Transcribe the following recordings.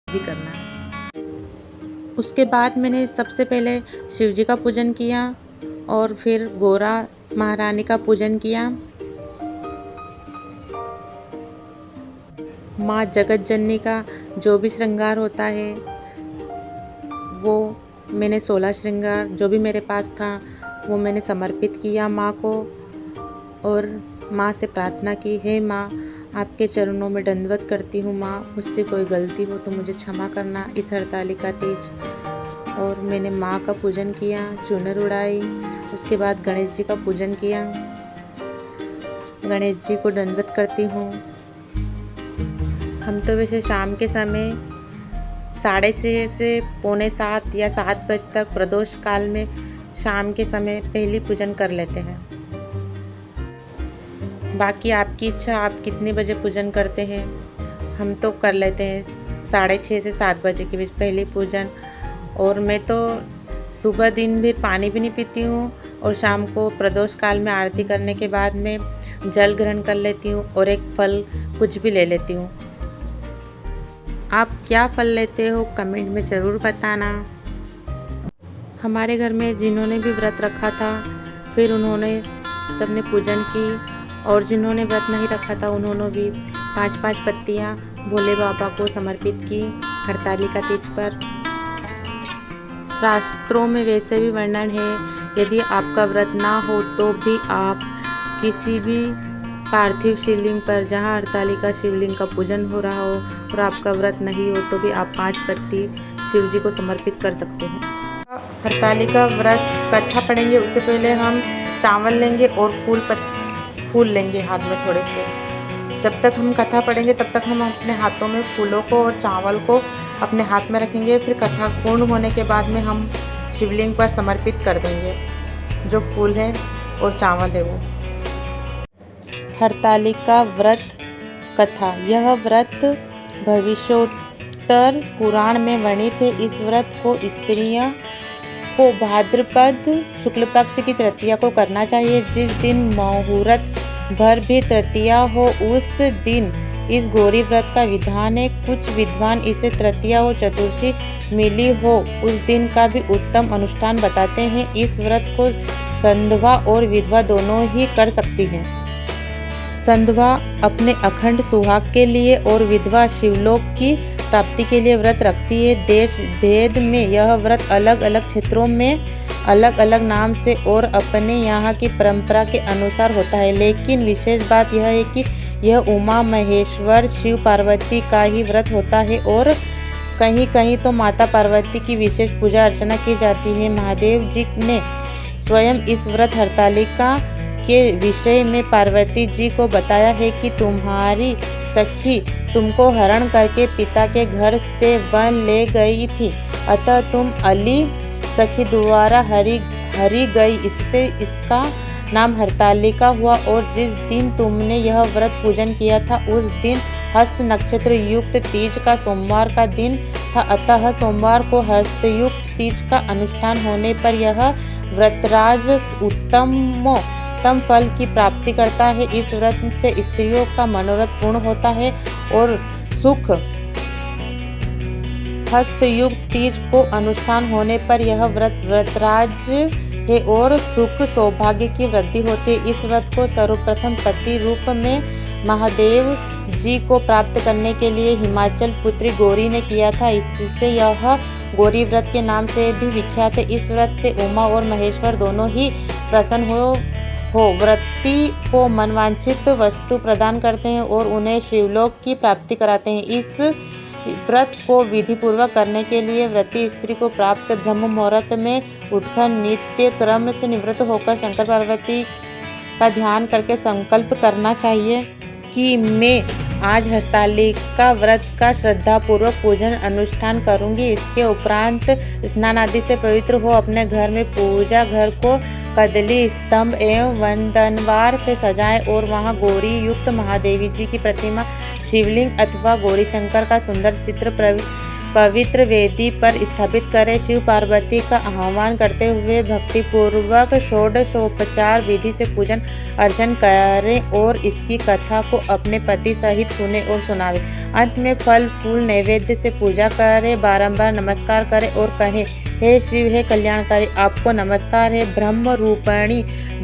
भी करना है। उसके बाद मैंने सबसे पहले शिव जी का पूजन किया और फिर गौरा महारानी का पूजन किया। माँ जगत जननी का जो भी श्रृंगार होता है वो मैंने 16 श्रृंगार जो भी मेरे पास था वो मैंने समर्पित किया माँ को और माँ से प्रार्थना की, हे माँ आपके चरणों में दंडवत करती हूँ माँ, मुझसे कोई गलती हो तो मुझे क्षमा करना इस हरतालिका तीज। और मैंने माँ का पूजन किया, चूनर उड़ाई। उसके बाद गणेश जी का पूजन किया, गणेश जी को दंडवत करती हूँ। हम तो वैसे शाम के समय 6:30 से 6:45 या 7 बजे तक प्रदोष काल में शाम के समय पहली पूजन कर लेते हैं। बाकी आपकी इच्छा, आप कितने बजे पूजन करते हैं। हम तो कर लेते हैं 6:30 से 7 बजे के बीच पहली पूजन। और मैं तो सुबह दिन भी पानी भी नहीं पीती हूँ और शाम को प्रदोष काल में आरती करने के बाद में जल ग्रहण कर लेती हूँ और एक फल कुछ भी ले लेती हूँ। आप क्या फल लेते हो कमेंट में ज़रूर बताना। हमारे घर में जिन्होंने भी व्रत रखा था फिर उन्होंने सबने पूजन की और जिन्होंने व्रत नहीं रखा था उन्होंने भी 5-5 पत्तियाँ भोले बाबा को समर्पित की हरतालिका तीज पर। शास्त्रों में वैसे भी वर्णन है, यदि आपका व्रत ना हो तो भी आप किसी भी पार्थिव शिवलिंग पर जहाँ हरतालिका शिवलिंग का पूजन हो रहा हो और आपका व्रत नहीं हो तो भी आप 5 पत्ती शिव जी को समर्पित कर सकते हैं। हरतालिका व्रत कथा पढ़ेंगे उससे पहले हम चावल लेंगे और फूल लेंगे हाथ में थोड़े से। जब तक हम कथा पढ़ेंगे तब तक हम अपने हाथों में फूलों को और चावल को अपने हाथ में रखेंगे। फिर कथा पूर्ण होने के बाद में हम शिवलिंग पर समर्पित कर देंगे जो फूल है और चावल है वो। हरतालिका व्रत कथा। यह व्रत भविष्योत्तर पुराण में वर्णित है। इस व्रत को स्त्रियां को भाद्रपद शुक्ल पक्ष की तृतीया को करना चाहिए। जिस दिन मुहूर्त भर भी तृतीया हो उस दिन इस गौरी व्रत का विधान है। कुछ विद्वान इसे तृतीया और चतुर्थी मिली हो उस दिन का भी उत्तम अनुष्ठान बताते हैं। इस व्रत को संध्वा और विधवा दोनों ही कर सकती हैं। संध्वा अपने अखंड सुहाग के लिए और विधवा शिवलोक की प्राप्ति के लिए व्रत रखती है। देश भेद में यह व्रत अलग अलग क्षेत्रों में अलग अलग नाम से और अपने यहाँ की परंपरा के अनुसार होता है, लेकिन विशेष बात यह है कि यह उमा महेश्वर शिव पार्वती का ही व्रत होता है और कहीं कहीं तो माता पार्वती की विशेष पूजा अर्चना की जाती है। महादेव जी ने स्वयं इस व्रत हरतालिका के विषय में पार्वती जी को बताया है कि तुम्हारी सखी तुमको हरण करके पिता के घर से वन ले गई थी, अतः तुम अली सखी द्वारा हरी गई, इससे इसका नाम हरतालिका हुआ। और जिस दिन तुमने यह व्रत पूजन किया था उस दिन हस्त नक्षत्र युक्त तीज का सोमवार का दिन था, अतः सोमवार को हस्तयुक्त तीज का अनुष्ठान होने पर यह व्रतराज उत्तम फल की प्राप्ति करता है। इस व्रत से स्त्रियों का मनोरथ पूर्ण होता है और सुख। हस्तयुक्त तीज को अनुष्ठान होने पर यह व्रतराज है और सुख सौभाग्य की वृद्धि होती है। इस व्रत को सर्वप्रथम पति रूप में महादेव जी को प्राप्त करने के लिए हिमाचल पुत्री गौरी ने किया था, इससे यह गौरी व्रत के नाम से भी विख्यात है। इस व्रत से उमा और महेश्वर दोनों ही प्रसन्न हो व्रती को मनवांछित वस्तु प्रदान करते हैं और उन्हें शिवलोक की प्राप्ति कराते हैं। इस व्रत को विधि पूर्वक करने के लिए व्रती स्त्री को प्राप्त ब्रह्म मुहूर्त में उठकर नित्य क्रम से निवृत्त होकर शंकर पार्वती का ध्यान करके संकल्प करना चाहिए कि मैं आज हरतालिका व्रत का श्रद्धापूर्वक पूजन अनुष्ठान करूंगी। इसके उपरांत स्नान आदि से पवित्र हो अपने घर में पूजा घर को कदली स्तंभ एवं वंदनवार से सजाएं और वहां गौरी युक्त महादेवी जी की प्रतिमा, शिवलिंग अथवा गौरी शंकर का सुंदर चित्र पवित्र वेदी पर स्थापित करें। शिव पार्वती का आह्वान करते हुए भक्तिपूर्वक षोडशोपचार विधि से पूजन अर्चन करें और इसकी कथा को अपने पति सहित सुने और सुनावे। अंत में फल फूल नैवेद्य से पूजा करें, बारंबार नमस्कार करें और कहें, हे शिव, हे कल्याणकारी, आपको नमस्कार है। ब्रह्म रूपिणी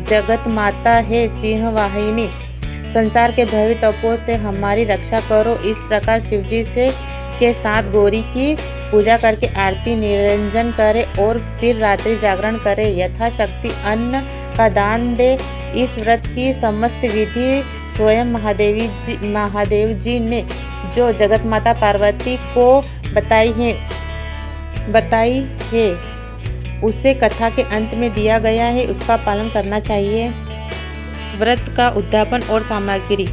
जगत माता है, सिंह वाहिनी, संसार के भय तपों से हमारी रक्षा करो। इस प्रकार शिवजी से के साथ गौरी की पूजा करके आरती निरंजन करें और फिर रात्रि जागरण करें। यथाशक्ति अन्न का दान दे। इस व्रत की समस्त विधि स्वयं महादेव जी ने जो जगत माता पार्वती को बताई है उसे कथा के अंत में दिया गया है, उसका पालन करना चाहिए। व्रत का उद्यापन और सामग्री।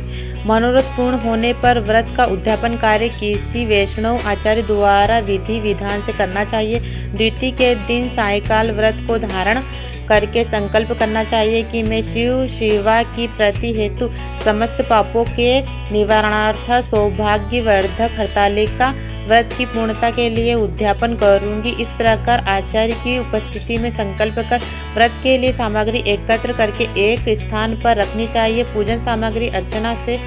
मनोरथ पूर्ण होने पर व्रत का उद्यापन कार्य किसी वैष्णव आचार्य द्वारा विधि विधान से करना चाहिए। द्वितीय के दिन सायंकाल व्रत को धारण करके संकल्प करना चाहिए कि मैं शिव शिवा की प्रीति हेतु समस्त पापों के निवारणार्थ सौभाग्यवर्धक हरतालिका व्रत की पूर्णता के लिए उद्यापन करूंगी। इस प्रकार आचार्य की उपस्थिति में संकल्प कर व्रत के लिए सामग्री एकत्र करके एक स्थान पर रखनी चाहिए। पूजन सामग्री अर्चना से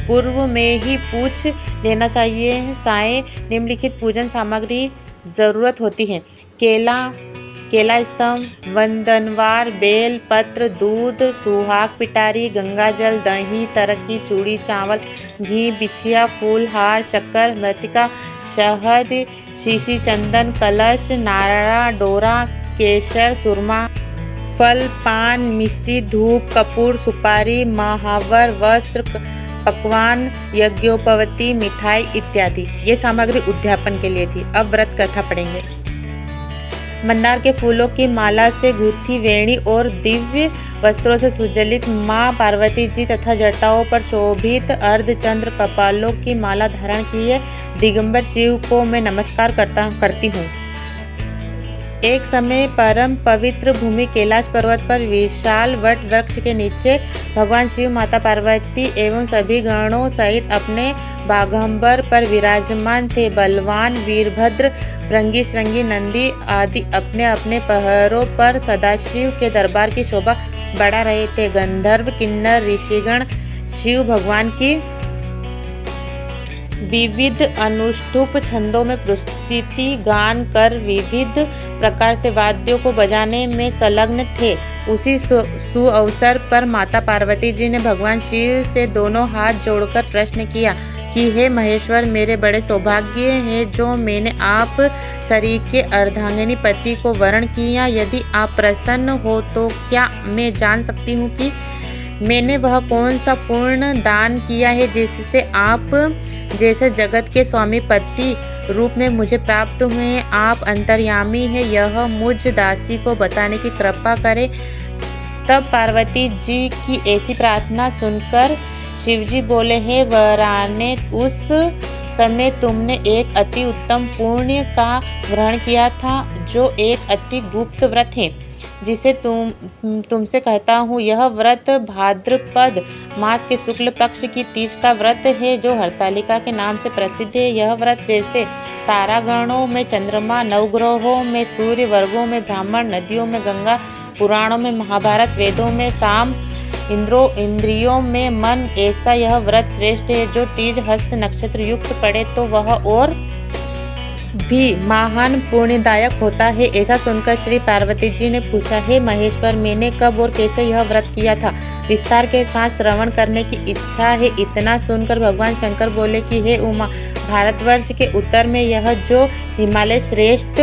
पूर्व में ही पूछ लेना चाहिए। साएं निम्नलिखित पूजन सामग्री जरूरत होती है। केला स्तंभ, वंदनवार, बेल पत्र, दूध, सुहाग पिटारी, गंगाजल, दही, तरक्की, चूड़ी, चावल, घी, बिछिया, फूल, हार, शक्कर, मृतिका, शहद, शीशी, चंदन, कलश, नारा, डोरा, केसर, सुरमा, फल, पान, मिश्री, धूप, कपूर, सुपारी, महावर, वस्त्र, पकवान, यज्ञोपवीत, मिठाई इत्यादि। ये सामग्री उद्यापन के लिए थी। अब व्रत कथा पढ़ेंगे। मंदार के फूलों की माला से गूंथी वेणी और दिव्य वस्त्रों से सुजलित माँ पार्वती जी तथा जटाओं पर शोभित अर्धचंद्र कपालों की माला धारण किए दिगंबर शिव को मैं नमस्कार करती हूँ। एक समय परम पवित्र भूमि कैलाश पर्वत पर विशाल वट वृक्ष के नीचे भगवान शिव, माता पार्वती एवं सभी गणों सहित अपने बाघंबर पर विराजमान थे। बलवान वीरभद्र, भृंगी, श्रृंगी, नंदी आदि अपने अपने पहरों पर सदाशिव के दरबार की शोभा बढ़ा रहे थे। गंधर्व, किन्नर, ऋषिगण शिव भगवान की विविध अनुष्ठुप छंदों में प्रस्तुति गान कर विविध प्रकार से वाद्यों को बजाने में संलग्न थे। उसी सुअवसर पर माता पार्वती जी ने भगवान शिव से दोनों हाथ जोड़कर प्रश्न किया कि हे महेश्वर, मेरे बड़े सौभाग्य है जो मैंने आप शरीर के अर्धांगिनी पति को वरण किया। यदि आप प्रसन्न हो तो क्या मैं जान सकती हूँ कि मैंने वह कौन सा पूर्ण दान किया है जिससे आप जैसे जगत के स्वामी पति रूप में मुझे प्राप्त हुए। आप अंतर्यामी है, यह मुझ दासी को बताने की कृपा करें। तब पार्वती जी की ऐसी प्रार्थना सुनकर शिवजी बोले, हे वराने, उस समय तुमने एक अति उत्तम पुण्य का ग्रहण किया था जो एक अति गुप्त व्रत है जिसे तुमसे कहता हूँ। यह व्रत भाद्रपद मास के शुक्ल पक्ष की तीज का व्रत है जो हरतालिका के नाम से प्रसिद्ध है। यह व्रत जैसे तारागणों में चंद्रमा, नवग्रहों में सूर्य, वर्गों में ब्राह्मण, नदियों में गंगा, पुराणों में महाभारत, वेदों में साम, इंद्रियों में मन, ऐसा यह व्रत श्रेष्ठ है। जो तीज हस्त नक्षत्र युक्त पड़े तो वह और भी महान पुण्यदायक होता है। ऐसा सुनकर श्री पार्वती जी ने पूछा, हे महेश्वर, मैंने कब और कैसे यह व्रत किया था? विस्तार के साथ श्रवण करने की इच्छा है। इतना सुनकर भगवान शंकर बोले कि हे उमा, भारतवर्ष के उत्तर में यह जो हिमालय श्रेष्ठ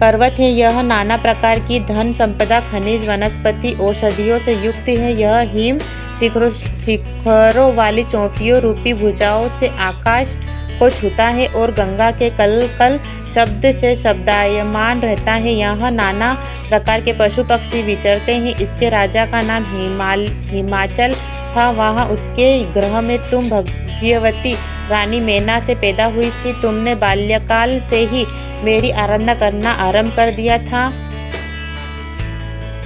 पर्वत है, यह नाना प्रकार की धन संपदा, खनिज, वनस्पति, औषधियों से युक्त है। यह हिम शिखरों वाली चोटियों रूपी भुजाओं से आकाश को छूता है और गंगा के कल कल शब्द से शब्दायमान रहता है। यहाँ नाना प्रकार के पशु पक्षी विचरते हैं। इसके राजा का नाम हिमाचल था। वहाँ उसके गृह में तुम भाग्यवती रानी मैना से पैदा हुई थी। तुमने बाल्यकाल से ही मेरी आराधना करना आरंभ कर दिया था।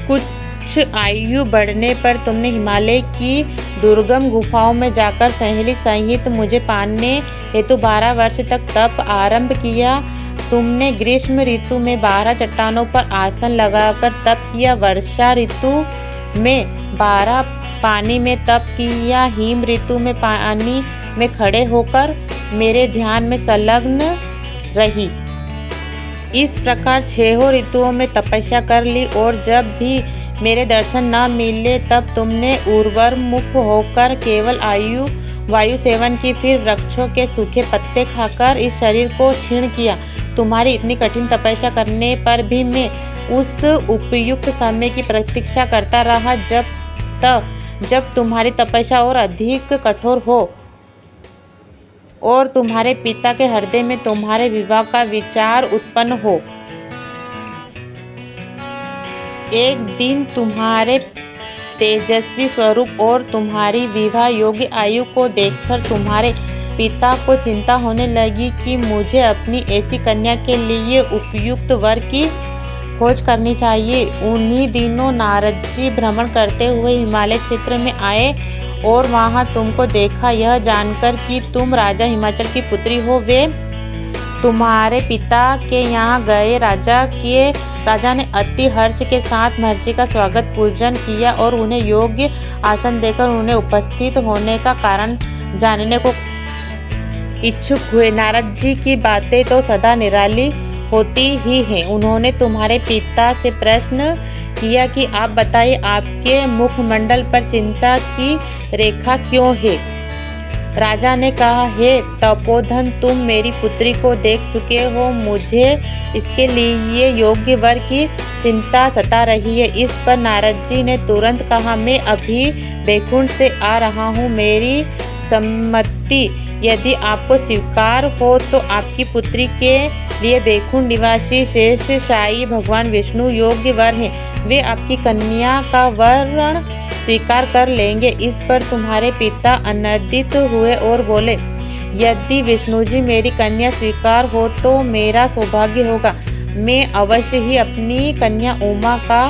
कुछ कुछ आयु बढ़ने पर तुमने हिमालय की दुर्गम गुफाओं में जाकर सहेली सहित मुझे पाने हेतु 12 वर्ष तक तप आरंभ किया। तुमने ग्रीष्म ऋतु में 12 चट्टानों पर आसन लगाकर तप किया, वर्षा ऋतु में 12 पानी में तप किया, हिम ऋतु में पानी में खड़े होकर मेरे ध्यान में संलग्न रही। इस प्रकार 6 ऋतुओं में तपस्या कर ली और जब भी मेरे दर्शन न मिले तब तुमने उर्वरमुख होकर केवल वायु सेवन की, फिर वृक्षों के सूखे पत्ते खाकर इस शरीर को क्षीण किया। तुम्हारी इतनी कठिन तपस्या करने पर भी मैं उस उपयुक्त समय की प्रतीक्षा करता रहा जब तुम्हारी तपस्या और अधिक कठोर हो और तुम्हारे पिता के हृदय में तुम्हारे विवाह का विचार उत्पन्न हो। एक दिन तुम्हारे तेजस्वी स्वरूप और तुम्हारी विवाह योग्य आयु को देखकर तुम्हारे पिता को चिंता होने लगी कि मुझे अपनी ऐसी कन्या के लिए उपयुक्त वर की खोज करनी चाहिए। उन्हीं दिनों नारद जी भ्रमण करते हुए हिमालय क्षेत्र में आए और वहां तुमको देखा। यह जानकर कि तुम राजा हिमाचल की पुत्री हो, वे तुम्हारे पिता के यहाँ गए। राजा ने अति हर्ष के साथ महर्षि का स्वागत पूजन किया और उन्हें योग्य आसन देकर उन्हें उपस्थित होने का कारण जानने को इच्छुक हुए। नारद जी की बातें तो सदा निराली होती ही हैं। उन्होंने तुम्हारे पिता से प्रश्न किया कि आप बताइए, आपके मुखमंडल पर चिंता की रेखा क्यों है? राजा ने कहा, हे तपोधन, तुम मेरी पुत्री को देख चुके हो, मुझे इसके लिए योग्य वर की चिंता सता रही है। इस पर नारद जी ने तुरंत कहा, मैं अभी बैकुंठ से आ रहा हूँ, मेरी सम्मति यदि आपको स्वीकार हो तो आपकी पुत्री के लिए बैकुंठ निवासी शेष शाही भगवान विष्णु योग्य वर हैं। वे आपकी कन्या का वरण स्वीकार कर लेंगे। इस पर तुम्हारे पिता आनंदित हुए और बोले, यदि विष्णु जी मेरी कन्या स्वीकार हो तो मेरा सौभाग्य होगा। मैं अवश्य ही अपनी कन्या उमा का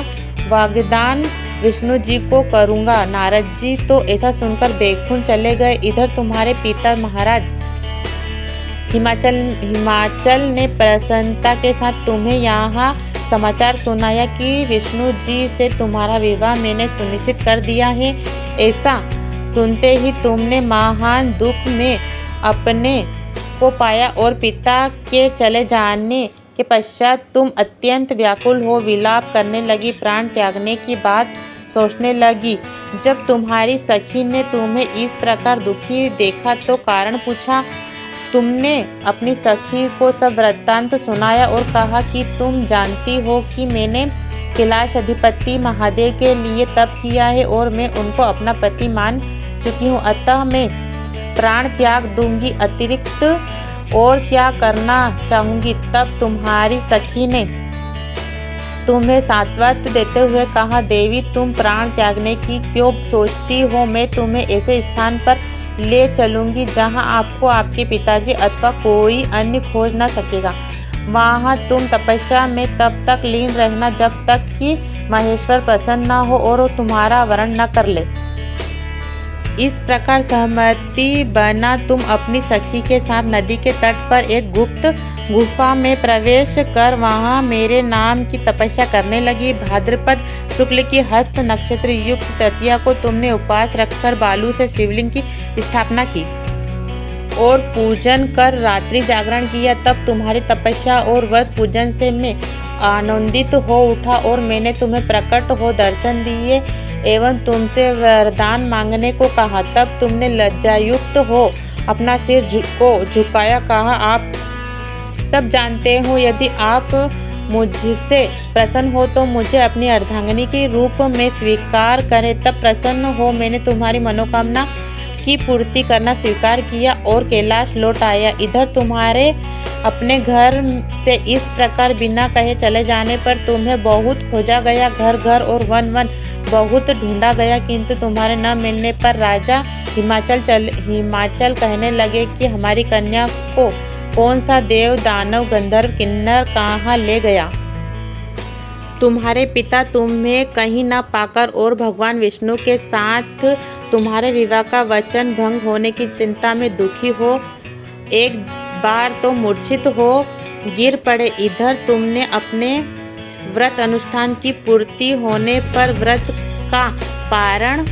वाग्दान विष्णु जी को करूँगा। नारद जी तो ऐसा सुनकर बैकुंठ चले गए। इधर तुम्हारे पिता महाराज हिमाचल ने प्रसन्नता के साथ तुम्हें यहाँ समाचार सुनाया कि विष्णु जी से तुम्हारा विवाह मैंने सुनिश्चित कर दिया है। ऐसा सुनते ही तुमने महान दुख में अपने को पाया और पिता के चले जाने के पश्चात तुम अत्यंत व्याकुल हो विलाप करने लगी, प्राण त्यागने की बात सोचने लगी। जब तुम्हारी सखी ने तुम्हें इस प्रकार दुखी देखा तो कारण पूछा। तुमने अपनी सखी को सब वृत्तांत सुनाया और कहा कि तुम जानती हो कि मैंने कैलाश अधिपति महादेव के लिए तप किया है और मैं उनको अपना पति मान चुकी हूँ, अतः मैं प्राण त्याग दूंगी, अतिरिक्त और क्या करना चाहूँगी। तब तुम्हारी सखी ने तुम्हें सांत्वना देते हुए कहा, देवी तुम प्राण त्यागने की क्यों सोचती हो? मैं तुम्हें ऐसे स्थान पर ले चलूँगी जहाँ आपको आपके पिताजी अथवा कोई अन्य खोज न सकेगा। वहाँ तुम तपस्या में तब तक लीन रहना जब तक कि महेश्वर प्रसन्न न हो और तुम्हारा वरण न कर ले। इस प्रकार सहमति बना तुम अपनी सखी के साथ नदी के तट पर एक गुप्त गुफा में प्रवेश कर वहाँ मेरे नाम की तपस्या करने लगी। भाद्रपद शुक्ल की हस्त नक्षत्र युक्त तृतीया को तुमने उपवास रखकर बालू से शिवलिंग की स्थापना की और पूजन कर रात्रि जागरण किया। तब तुम्हारी तपस्या और व्रत पूजन से मैं आनंदित हो उठा और मैंने तुम्हें प्रकट हो दर्शन दिए एवं तुमसे वरदान मांगने को कहा। तब तुमने लज्जायुक्त हो अपना सिर को झुकाया, कहा, आप सब जानते हो, यदि आप मुझसे प्रसन्न हो तो मुझे अपनी अर्धांगिनी के रूप में स्वीकार करें। तब प्रसन्न हो मैंने तुम्हारी मनोकामना की पूर्ति करना स्वीकार किया और कैलाश लौट आया। इधर तुम्हारे अपने घर से इस प्रकार बिना कहे चले जाने पर तुम्हें बहुत खोजा गया, घर घर और वन वन बहुत ढूंढा गया, किंतु तुम्हारे न मिलने पर राजा हिमाचल कहने लगे कि हमारी कन्या को कौन सा देव दानव गंधर्व किन्नर कहाँ ले गया। तुम्हारे पिता तुम्हें कहीं न पाकर और भगवान विष्णु के साथ तुम्हारे विवाह का वचन भंग होने की चिंता में दुखी हो एक बार तो मूर्छित हो गिर पड़े। इधर तुमने अपने व्रत अनुष्ठान की पूर्ति होने पर व्रत का पारण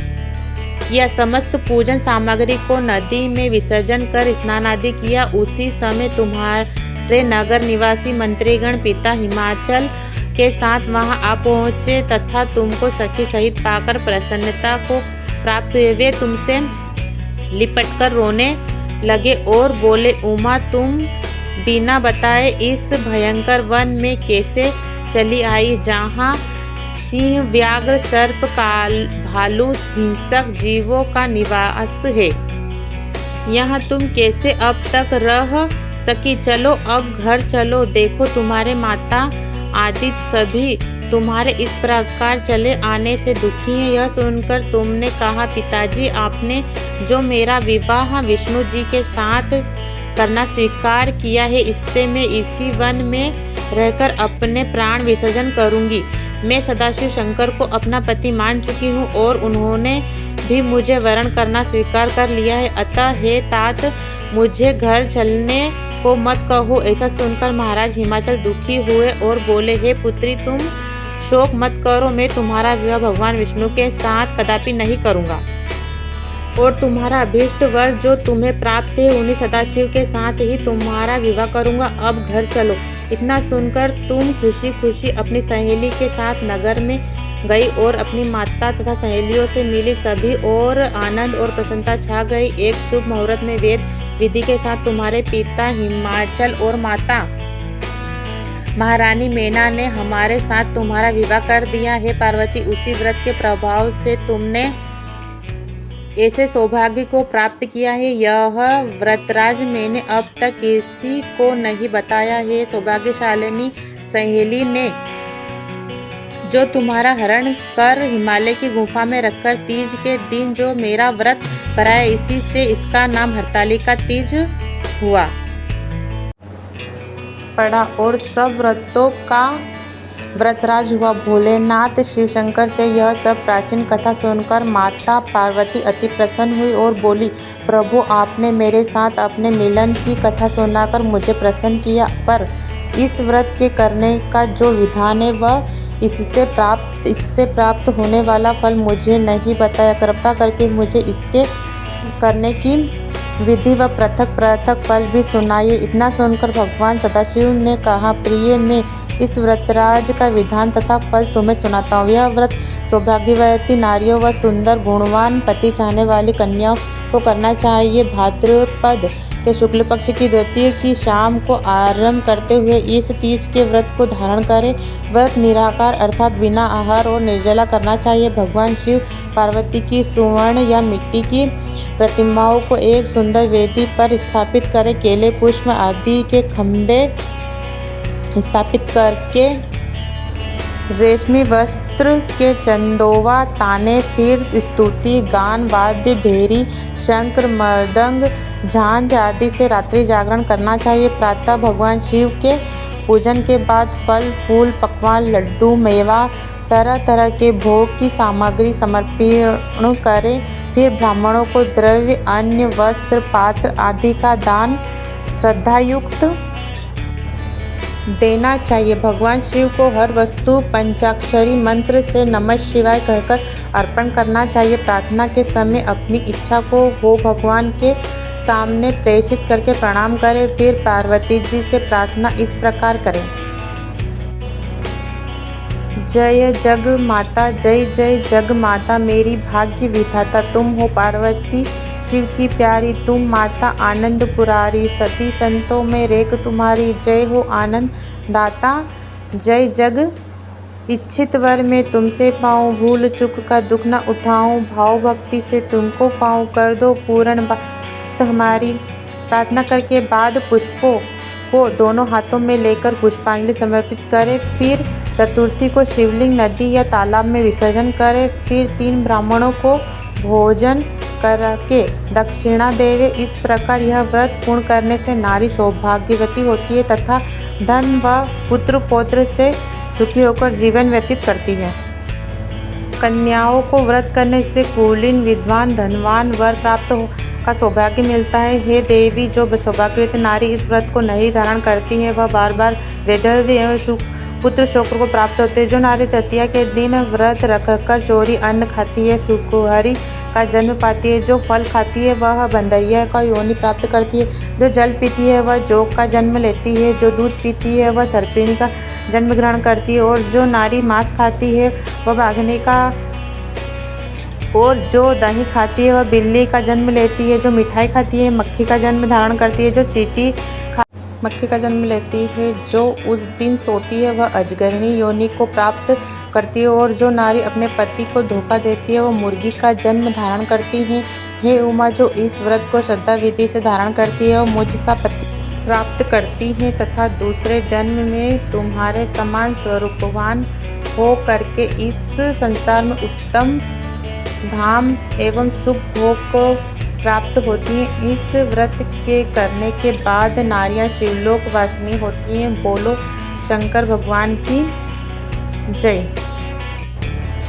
या समस्त पूजन सामग्री को नदी में विसर्जन कर स्नान आदि किया। उसी समय तुम्हारे नगर निवासी मंत्रीगण पिता हिमाचल के साथ वहां आ पहुंचे तथा तुमको सखी सहित पाकर प्रसन्नता को प्राप्त हुए। वे तुमसे लिपटकर रोने लगे और बोले, उमा तुम बिना बताए इस भयंकर वन में कैसे चली आई, जहाँ सिंह, व्याघ्र, सर्प, भालू, हिंसक जीवों का निवास है। यहाँ तुम कैसे अब तक रह सकी? चलो अब घर चलो। देखो तुम्हारे माता आदि सभी तुम्हारे इस प्रकार चले आने से दुखी हैं। यह सुनकर तुमने कहा, पिताजी आपने जो मेरा विवाह विष्णु जी के साथ करना स्वीकार किया है, इससे मैं इसी वन में रहकर अपने प्राण विसर्जन करूंगी। मैं सदाशिव शंकर को अपना पति मान चुकी हूँ और उन्होंने भी मुझे वरण करना स्वीकार कर लिया है। अतः हे तात, मुझे घर चलने को मत कहो। ऐसा सुनकर महाराज हिमाचल दुखी हुए और बोले, हे पुत्री तुम शोक मत करो, मैं तुम्हारा विवाह भगवान विष्णु के साथ कदापि नहीं करूँगा और तुम्हारा अभीष्ट वर जो तुम्हें प्राप्त है उन्हीं सदाशिव के साथ ही तुम्हारा विवाह करूँगा। अब घर चलो। इतना सुनकर तुम खुशी खुशी अपनी सहेली के साथ नगर में गई और अपनी माता तथा सहेलियों से मिली। सभी और आनंद और प्रसन्नता छा गई। एक शुभ मुहूर्त में वेद विधि के साथ तुम्हारे पिता हिमाचल और माता महारानी मैना ने हमारे साथ तुम्हारा विवाह कर दिया है। पार्वती, उसी व्रत के प्रभाव से तुमने ऐसे सौभाग्य को प्राप्त किया है। यह व्रतराज मैंने अब तक किसी को नहीं बताया है। सौभाग्यशालिनी सहेली ने जो तुम्हारा हरण कर हिमालय की गुफा में रखकर तीज के दिन जो मेरा व्रत कराया, इसी से इसका नाम हरतालिका तीज हुआ पड़ा और सब व्रतों का व्रतराज हुआ। भोलेनाथ शिवशंकर से यह सब प्राचीन कथा सुनकर माता पार्वती अति प्रसन्न हुई और बोली, प्रभु आपने मेरे साथ अपने मिलन की कथा सुनाकर मुझे प्रसन्न किया, पर इस व्रत के करने का जो विधान है वह इससे प्राप्त होने वाला फल मुझे नहीं बताया। कृपा करके मुझे इसके करने की विधि व पृथक फल भी सुनाइए। इतना सुनकर भगवान सदाशिव ने कहा, प्रिय, मैं इस व्रतराज का विधान तथा फल तुम्हें सुनाता हूँ। यह व्रत सौभाग्यवती नारियों व सुंदर गुणवान पति चाहने वाली कन्याओं को करना चाहिए। भाद्रपद के शुक्ल पक्ष की द्वितीया की शाम को आरंभ करते हुए इस तीज के व्रत को धारण करें। व्रत निराकार अर्थात बिना आहार और निर्जला करना चाहिए। भगवान शिव पार्वती की सुवर्ण या मिट्टी की प्रतिमाओं को एक सुंदर वेदी पर स्थापित करें। केले, पुष्प आदि के खंभे स्थापित करके रेशमी वस्त्र के चंदोवा ताने, फिर स्तुति गान, वाद्य, भेरी, शंख, मृदंग, झांझ आदि से रात्रि जागरण करना चाहिए। प्रातः भगवान शिव के पूजन के बाद फल, फूल, पकवान, लड्डू, मेवा, तरह तरह के भोग की सामग्री समर्पण करें। फिर ब्राह्मणों को द्रव्य, अन्न, वस्त्र, पात्र आदि का दान श्रद्धायुक्त देना चाहिए। भगवान शिव को हर वस्तु पंचाक्षरी मंत्र से नमः शिवाय कहकर अर्पण करना चाहिए। प्रार्थना के समय अपनी इच्छा को वो भगवान के सामने प्रेषित करके प्रणाम करें। फिर पार्वती जी से प्रार्थना इस प्रकार करें, जय जग माता, जय जय जग माता, मेरी भाग्य विधाता तुम हो। पार्वती शिव की प्यारी तुम माता आनंद पुरारी, सती संतों में रेख तुम्हारी, जय हो आनंद दाता। जय जग इच्छित वर में तुमसे पाऊँ, भूल चूक का दुख न उठाऊँ, भाव भक्ति से तुमको पाऊँ, कर दो पूर्ण बात हमारी। प्रार्थना करके बाद पुष्पों को दोनों हाथों में लेकर पुष्पांजलि समर्पित करें। फिर चतुर्थी को शिवलिंग, नदी या तालाब में विसर्जन करें। फिर 3 ब्राह्मणों को भोजन करके दक्षिणा देवे। इस प्रकार यह व्रत पूर्ण करने से नारी सौभाग्यवती होती है तथा धन व पुत्र पौत्र से सुखी होकर जीवन व्यतीत करती है। कन्याओं को व्रत करने से कुलीन, विद्वान, धनवान वर प्राप्त का सौभाग्य मिलता है। हे देवी, जो सौभाग्यवती नारी इस व्रत को नहीं धारण करती है वह बार बार वैधव्य एवं पुत्र शोक को प्राप्त होते हैं। जो नारी तृतीया के दिन व्रत रखकर चोरी अन्न खाती है, सुकुहरी का जन्म पाती है। जो फल खाती है वह बंदरिया का योनि प्राप्त करती है। जो जल पीती है वह जोग का जन्म लेती है। जो दूध पीती है वह सर्पिणी का जन्म ग्रहण करती है। और जो नारी मांस खाती है वह बाघनी का, और जो दही खाती है वह बिल्ली का जन्म लेती है। जो मिठाई खाती है मक्खी का जन्म धारण करती है। जो चींटी मक्खी का जन्म लेती है। जो उस दिन सोती है वह अजगरनी योनि को प्राप्त करती है। और जो नारी अपने पति को धोखा देती है वह मुर्गी का जन्म धारण करती है। हे उमा, जो इस व्रत को श्रद्धा विधि से धारण करती है और मुझसा पति प्राप्त करती है तथा दूसरे जन्म में तुम्हारे समान स्वरूपवान हो करके इस संसार में उत्तम धाम एवं सुख भोग को प्राप्त होती हैं। इस व्रत के करने के बाद नारियां शिवलोक वासिनी होती हैं। बोलो शंकर भगवान की जय।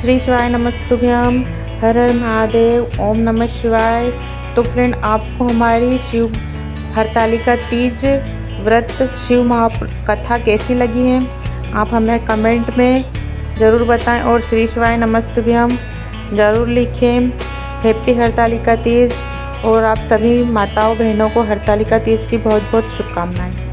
श्री शिवाय नमस्तुभ्यम। हर हर महादेव। ओम नमः शिवाय। तो फ्रेंड, आपको हमारी शिव हरतालिका तीज व्रत शिव महाकथा कैसी लगी है आप हमें कमेंट में ज़रूर बताएं और श्री शिवाय नमस्तुभ्यम ज़रूर लिखें। हैप्पी हरतालिका तीज। और आप सभी माताओं बहनों को हरतालिका तीज की बहुत बहुत शुभकामनाएं।